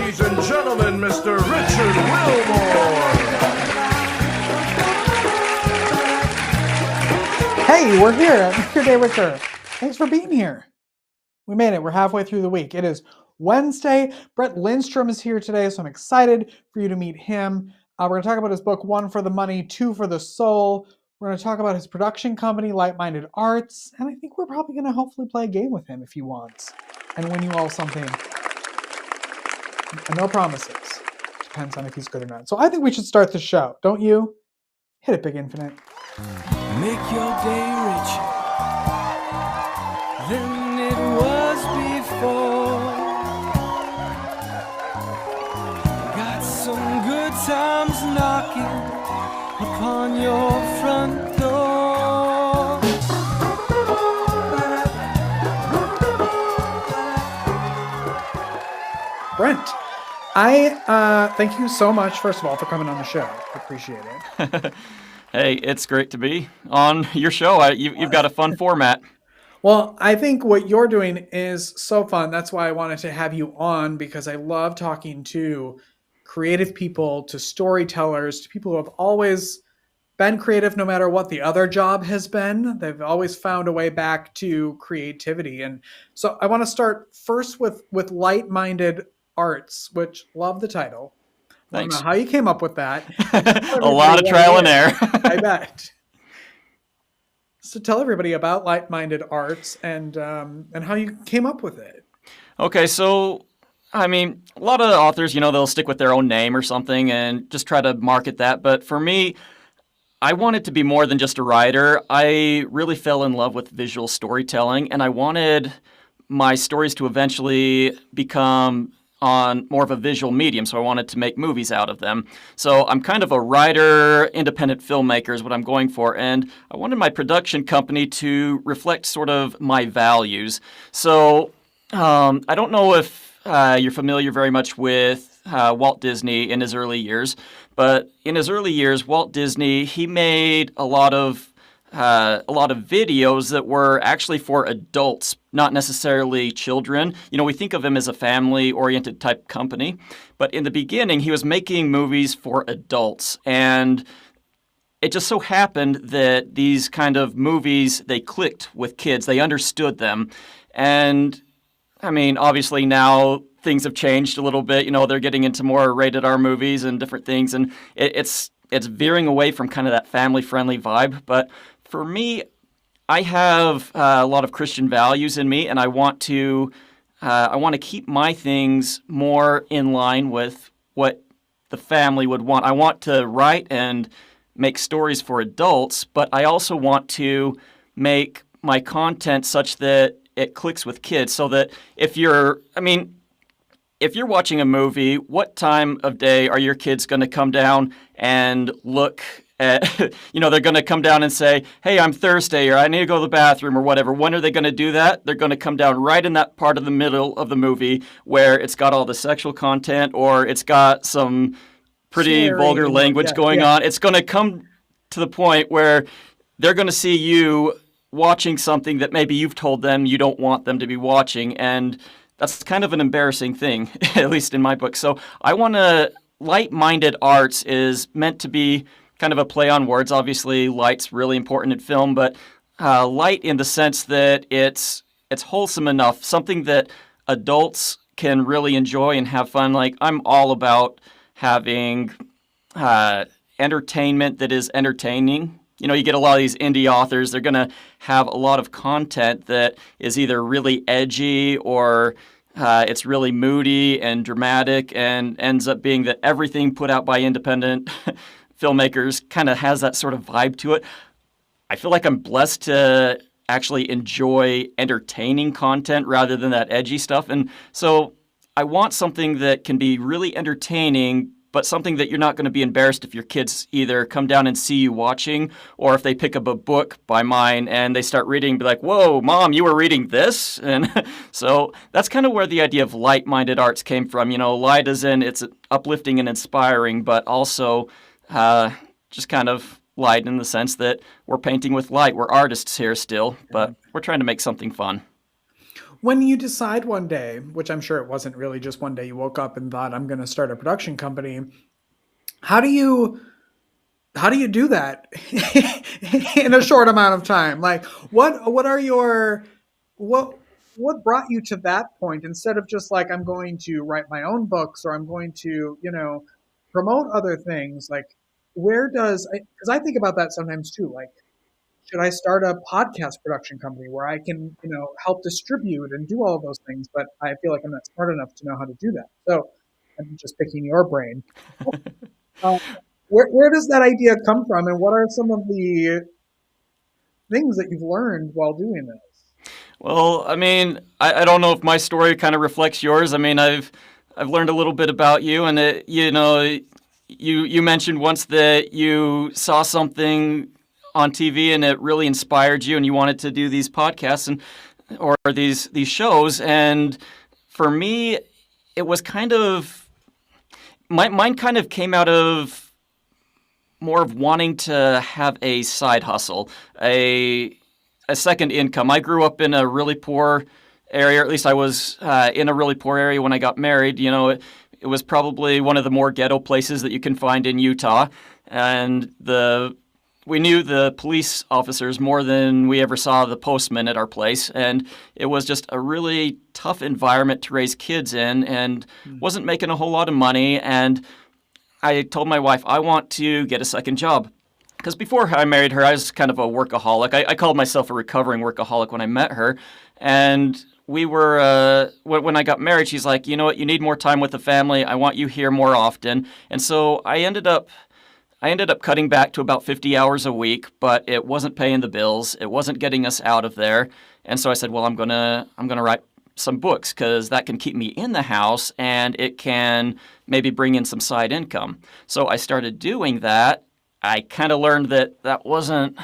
Ladies and gentlemen, Mr. Richard Wilmore. Hey, we're here. Your day, Richard. Thanks for being here. We made it. We're halfway through the week. It is Wednesday. Brent Lindstrom is here today, so I'm excited for you to meet him. We're going to talk about his book, One for the Money, Two for the Soul. We're going to talk about his production company, Light-Minded Arts, and I think we're probably going to hopefully play a game with him if he wants and win you all something. And no promises. Depends on if he's good or not. So I think we should start the show, don't you? Hit it, Big Infinite. Make your day richer than it was before. Got some good times knocking upon your front door. Brent, I thank you so much, first of all, for coming on the show. I appreciate it. Hey, it's great to be on your show. You've got a fun format. Well, I think what you're doing is so fun. That's why I wanted to have you on, because I love talking to creative people, to storytellers, to people who have always been creative no matter what the other job has been. They've always found a way back to creativity. And so I want to start first with Light-Minded Arts, which love the title. Thanks. I don't know how you came up with that. A lot of trial and error. I bet. So tell everybody about Light-Minded Arts and how you came up with it. Okay, so, I mean, a lot of authors, they'll stick with their own name or something and just try to market that. But for me, I wanted to be more than just a writer. I really fell in love with visual storytelling, and I wanted my stories to eventually become on more of a visual medium, so I wanted to make movies out of them. So I'm kind of a writer, independent filmmaker is what I'm going for, and I wanted my production company to reflect sort of my values. So I don't know if you're familiar very much with Walt Disney in his early years, but in his early years, Walt Disney, he made a lot of videos that were actually for adults, not necessarily children. We think of him as a family-oriented type company, but in the beginning, he was making movies for adults, and it just so happened that these kind of movies, they clicked with kids. They understood them, and I mean, obviously now things have changed a little bit. They're getting into more rated R movies and different things, and it's veering away from kind of that family-friendly vibe, but for me, I have a lot of Christian values in me, and I want to keep my things more in line with what the family would want. I want to write and make stories for adults, but I also want to make my content such that it clicks with kids, so that if you're watching a movie, what time of day are your kids going to come down and look at, they're going to come down and say, hey, I'm thirsty, or I need to go to the bathroom, or whatever. When are they going to do that? They're going to come down right in that part of the middle of the movie where it's got all the sexual content, or it's got some pretty vulgar language going on. It's going to come to the point where they're going to see you watching something that maybe you've told them you don't want them to be watching, and that's kind of an embarrassing thing, at least in my book. So I want to, Light-Minded Arts is meant to be kind of a play on words. Obviously, light's really important in film, but light in the sense that it's wholesome enough, something that adults can really enjoy and have fun. Like, I'm all about having entertainment that is entertaining. You get a lot of these indie authors, they're going to have a lot of content that is either really edgy or it's really moody and dramatic, and ends up being that everything put out by independent filmmakers kind of has that sort of vibe to it. I feel like I'm blessed to actually enjoy entertaining content rather than that edgy stuff. And so I want something that can be really entertaining, but something that you're not going to be embarrassed if your kids either come down and see you watching, or if they pick up a book by mine and they start reading, be like, whoa, Mom, you were reading this? And so that's kind of where the idea of Light-Minded Arts came from. Light as in it's uplifting and inspiring, but also just kind of light in the sense that we're painting with light. We're artists here still, but we're trying to make something fun. When you decide one day, which I'm sure it wasn't really just one day you woke up and thought, I'm going to start a production company, how do you do that in a short amount of time? Like, what are your what what brought you to that point instead of just like, I'm going to write my own books, or I'm going to, promote other things? Like, where does, because I think about that sometimes too. Like, should I start a podcast production company where I can, help distribute and do all of those things? But I feel like I'm not smart enough to know how to do that. So I'm just picking your brain. Uh, where does that idea come from, and what are some of the things that you've learned while doing this? Well, I mean, I don't know if my story kind of reflects yours. I mean, I've learned a little bit about you, and you mentioned once that you saw something on TV and it really inspired you, and you wanted to do these podcasts or these shows. And for me, it was kind of mine kind of came out of more of wanting to have a side hustle, a second income. I grew up in a really poor area, or at least I was in a really poor area when I got married. It was probably one of the more ghetto places that you can find in Utah, and we knew the police officers more than we ever saw the postmen at our place, and it was just a really tough environment to raise kids in, and wasn't making a whole lot of money. And I told my wife, I want to get a second job. Because before I married her, I was kind of a workaholic. I called myself a recovering workaholic when I met her. And we were, when I got married, she's like, you know what, you need more time with the family. I want you here more often. And so I ended up cutting back to about 50 hours a week, but it wasn't paying the bills. It wasn't getting us out of there. And so I said, well, I'm gonna write some books, because that can keep me in the house and it can maybe bring in some side income. So I started doing that. I kind of learned that wasn't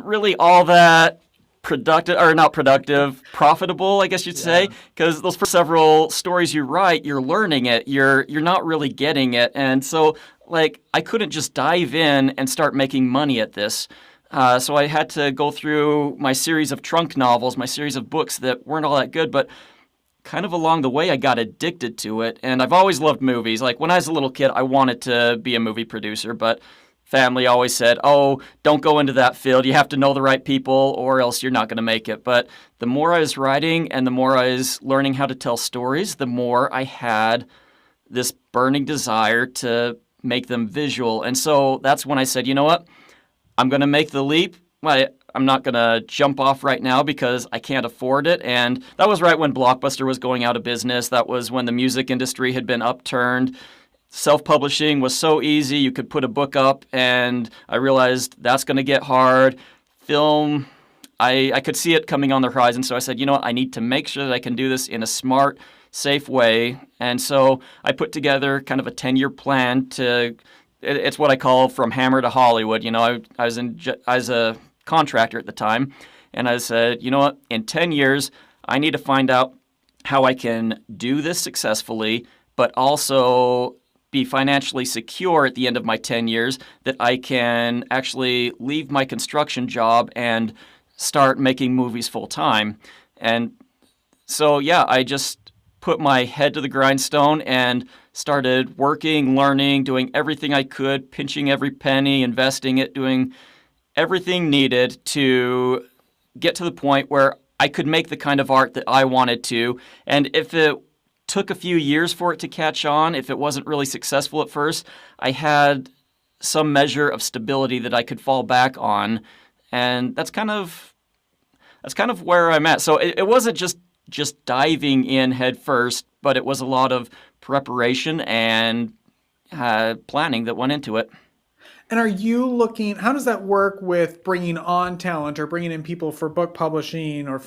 really all that profitable, I guess you'd say, because those first several stories you write, you're learning it, you're not really getting it. And so like, I couldn't just dive in and start making money at this. So I had to go through my series of trunk novels, my series of books that weren't all that good, but kind of along the way, I got addicted to it. And I've always loved movies. Like, when I was a little kid, I wanted to be a movie producer, but family always said, oh, don't go into that field. You have to know the right people or else you're not going to make it. But the more I was writing and the more I was learning how to tell stories, the more I had this burning desire to make them visual. And so that's when I said, you know what? I'm going to make the leap. I'm not going to jump off right now because I can't afford it. And that was right when Blockbuster was going out of business. That was when the music industry had been upturned. Self-publishing was so easy. You could put a book up, and I realized that's going to get hard. Film, I could see it coming on the horizon. So I said, you know what? I need to make sure that I can do this in a smart, safe way. And so I put together kind of a 10-year plan to... It's what I call from hammer to Hollywood. I was a contractor at the time, and I said, you know what? In 10 years, I need to find out how I can do this successfully, but also be financially secure at the end of my 10 years, that I can actually leave my construction job and start making movies full time. And so, yeah, I just put my head to the grindstone and started working, learning, doing everything I could, pinching every penny, investing it, doing everything needed to get to the point where I could make the kind of art that I wanted to. And if it took a few years for it to catch on, if it wasn't really successful at first, I had some measure of stability that I could fall back on. And that's kind of where I'm at. So it wasn't just diving in head first, but it was a lot of preparation and planning that went into it. And are you looking, how does that work with bringing on talent or bringing in people for book publishing? Or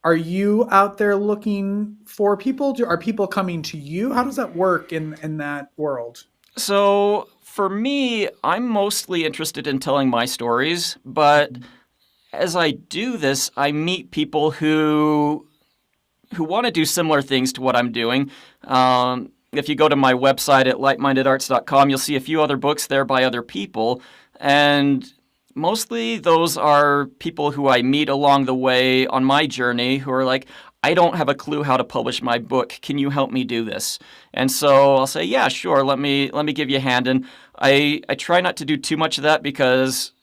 are you out there looking for people? Are people coming to you? How does that work in that world? So for me, I'm mostly interested in telling my stories, but as I do this, I meet people who want to do similar things to what I'm doing. If you go to my website at lightmindedarts.com, you'll see a few other books there by other people. And mostly those are people who I meet along the way on my journey who are like, I don't have a clue how to publish my book. Can you help me do this? And so I'll say, yeah, sure. Let me give you a hand. And I try not to do too much of that because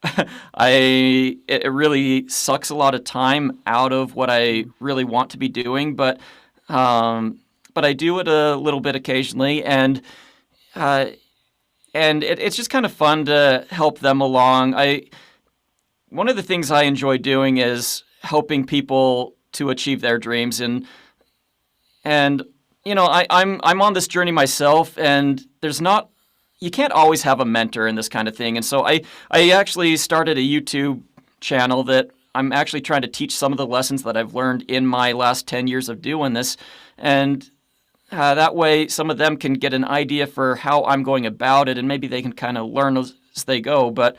it really sucks a lot of time out of what I really want to be doing. But I do it a little bit occasionally, and it's just kind of fun to help them along. One of the things I enjoy doing is helping people to achieve their dreams, and I'm on this journey myself, and you can't always have a mentor in this kind of thing. And so I actually started a YouTube channel that I'm actually trying to teach some of the lessons that I've learned in my last 10 years of doing this, and that way some of them can get an idea for how I'm going about it, and maybe they can kind of learn as they go. But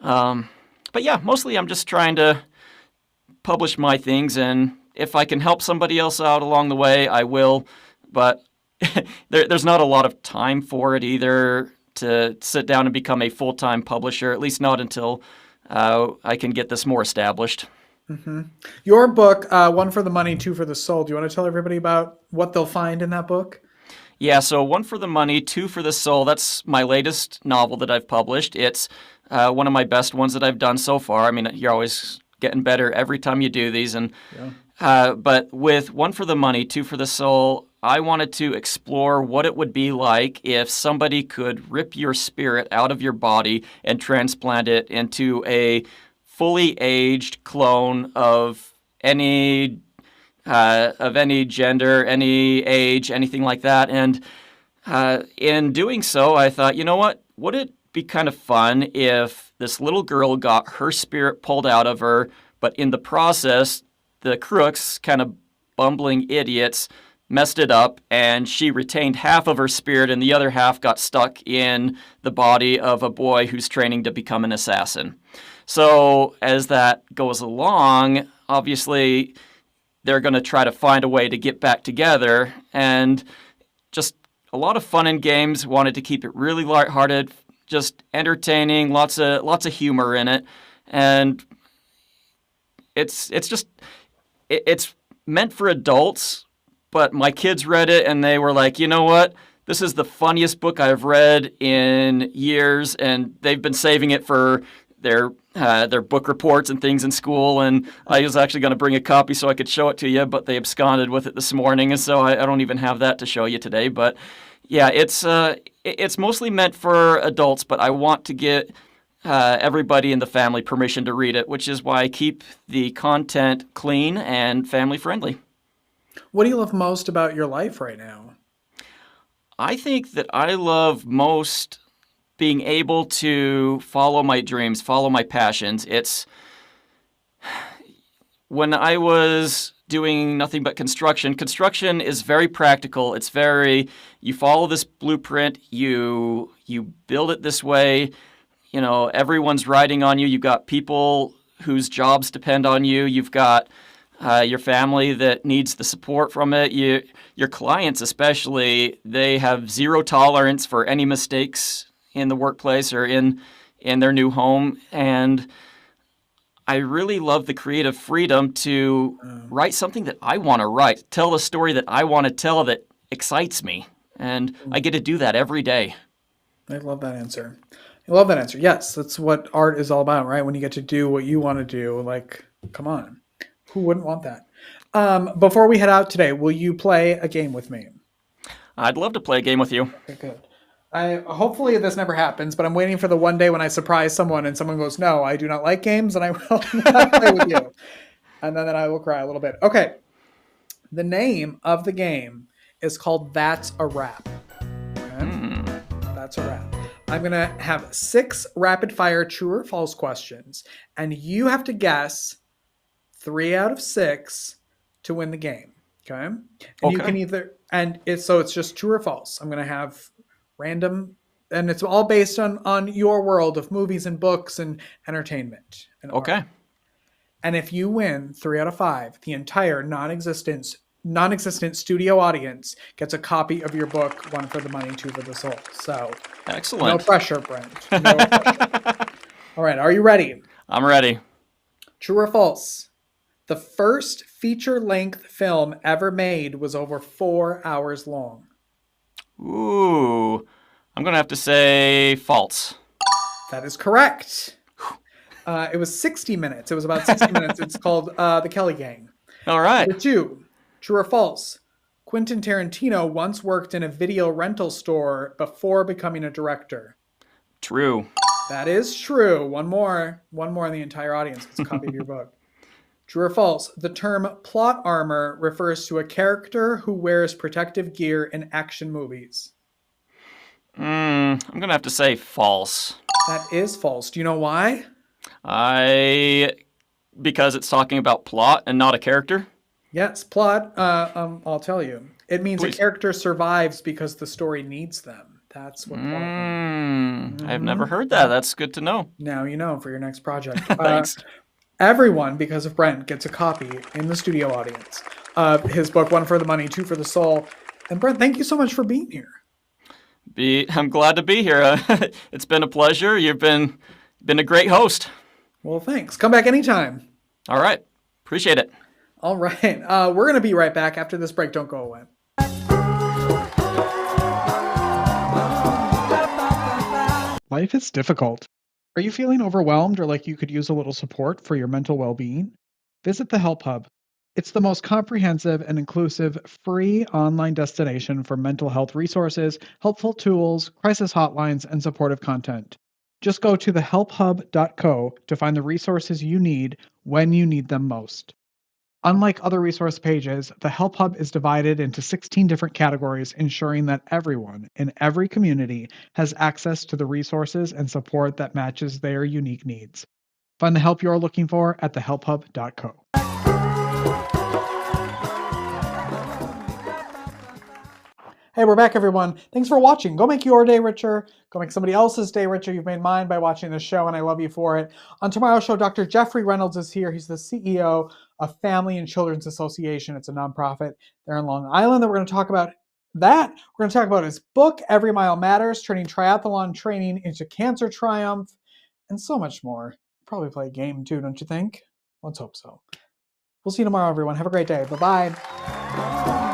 yeah, mostly I'm just trying to publish my things, and if I can help somebody else out along the way, I will. But there's not a lot of time for it either to sit down and become a full-time publisher, at least not until I can get this more established. Mm-hmm. Your book, One for the Money, Two for the Soul. Do you want to tell everybody about what they'll find in that book? Yeah, so One for the Money, Two for the Soul, that's my latest novel that I've published. It's one of my best ones that I've done so far. I mean, you're always getting better every time you do these. And but with One for the Money, Two for the Soul, I wanted to explore what it would be like if somebody could rip your spirit out of your body and transplant it into a fully aged clone of any gender, any age, anything like that. And in doing so, I thought, you know what? Would it be kind of fun if this little girl got her spirit pulled out of her, but in the process, the crooks, kind of bumbling idiots, messed it up, and she retained half of her spirit and the other half got stuck in the body of a boy who's training to become an assassin. So as that goes along, obviously they're going to try to find a way to get back together, and just a lot of fun and games. Wanted to keep it really lighthearted, just entertaining, lots of humor in it, and it's meant for adults. But my kids read it and they were like, you know what? This is the funniest book I've read in years, and they've been saving it for their book reports and things in school. And I was actually going to bring a copy so I could show it to you, but they absconded with it this morning, and so I don't even have that to show you today. But yeah, it's mostly meant for adults, but I want to get everybody in the family permission to read it, which is why I keep the content clean and family friendly. What do you love most about your life right now? I think that I love most being able to follow my dreams, follow my passions. It's when I was doing nothing but construction is very practical. It's you follow this blueprint, you build it this way. You know, everyone's riding on you. You've got people whose jobs depend on you. You've got your family that needs the support from it. Your clients especially, they have zero tolerance for any mistakes in the workplace or in their new home. And I really love the creative freedom to write something that I want to write, tell a story that I want to tell that excites me. And I get to do that every day. I love that answer. Yes, that's what art is all about, right? When you get to do what you want to do, like, come on. Who wouldn't want that? Before we head out today, will you play a game with me? I'd love to play a game with you. Okay, good. Hopefully this never happens, but I'm waiting for the one day when I surprise someone and someone goes, no, I do not like games, and I will not play with you. And then I will cry a little bit. Okay. The name of the game is called That's a Wrap. Okay? That's a Wrap. I'm going to have 6 rapid-fire true or false questions, and you have to guess 3 out of 6 to win the game. Okay. And you can either, it's just true or false. I'm going to have random, and it's all based on your world of movies and books and entertainment. And art. And if you win 3 out of 5, the entire non-existent studio audience gets a copy of your book, One for the Money, Two for the Soul. So excellent. No pressure, Brent. No pressure. All right, are you ready? I'm ready. True or false? The first feature-length film ever made was over 4 hours long. Ooh, I'm going to have to say false. That is correct. It was 60 minutes. It was about 60 minutes. It's called The Kelly Gang. All right. Number 2, true or false? Quentin Tarantino once worked in a video rental store before becoming a director. True. That is true. One more in the entire audience gets a copy of your book. True or false? The term plot armor refers to a character who wears protective gear in action movies. I'm going to have to say false. That is false. Do you know why? Because it's talking about plot and not a character. Yes, plot. I'll tell you. It means Please. a character survives because the story needs them. That's what plot means. I've never heard that. That's good to know. Now you know for your next project. Thanks. Everyone, because of Brent, gets a copy in the studio audience of his book, One for the Money, Two for the Soul. And Brent, thank you so much for being here. I'm glad to be here. It's been a pleasure. You've been a great host. Well, thanks. Come back anytime. All right. Appreciate it. All right. We're going to be right back after this break. Don't go away. Life is difficult. Are you feeling overwhelmed or like you could use a little support for your mental well-being? Visit the Help Hub. It's the most comprehensive and inclusive free online destination for mental health resources, helpful tools, crisis hotlines, and supportive content. Just go to thehelphub.co to find the resources you need when you need them most. Unlike other resource pages, the Help Hub is divided into 16 different categories, ensuring that everyone in every community has access to the resources and support that matches their unique needs. Find the help you're looking for at thehelphub.co. Hey, we're back, everyone. Thanks for watching. Go make your day richer. Go make somebody else's day richer. You've made mine by watching this show, and I love you for it. On tomorrow's show, Dr. Jeffrey Reynolds is here. He's the CEO of Family and Children's Association. It's a nonprofit there in Long Island that we're going to talk about. We're going to talk about his book, Every Mile Matters, turning triathlon training into cancer triumph, and so much more. Probably play a game too, don't you think? Let's hope so. We'll see you tomorrow, everyone. Have a great day. Bye-bye.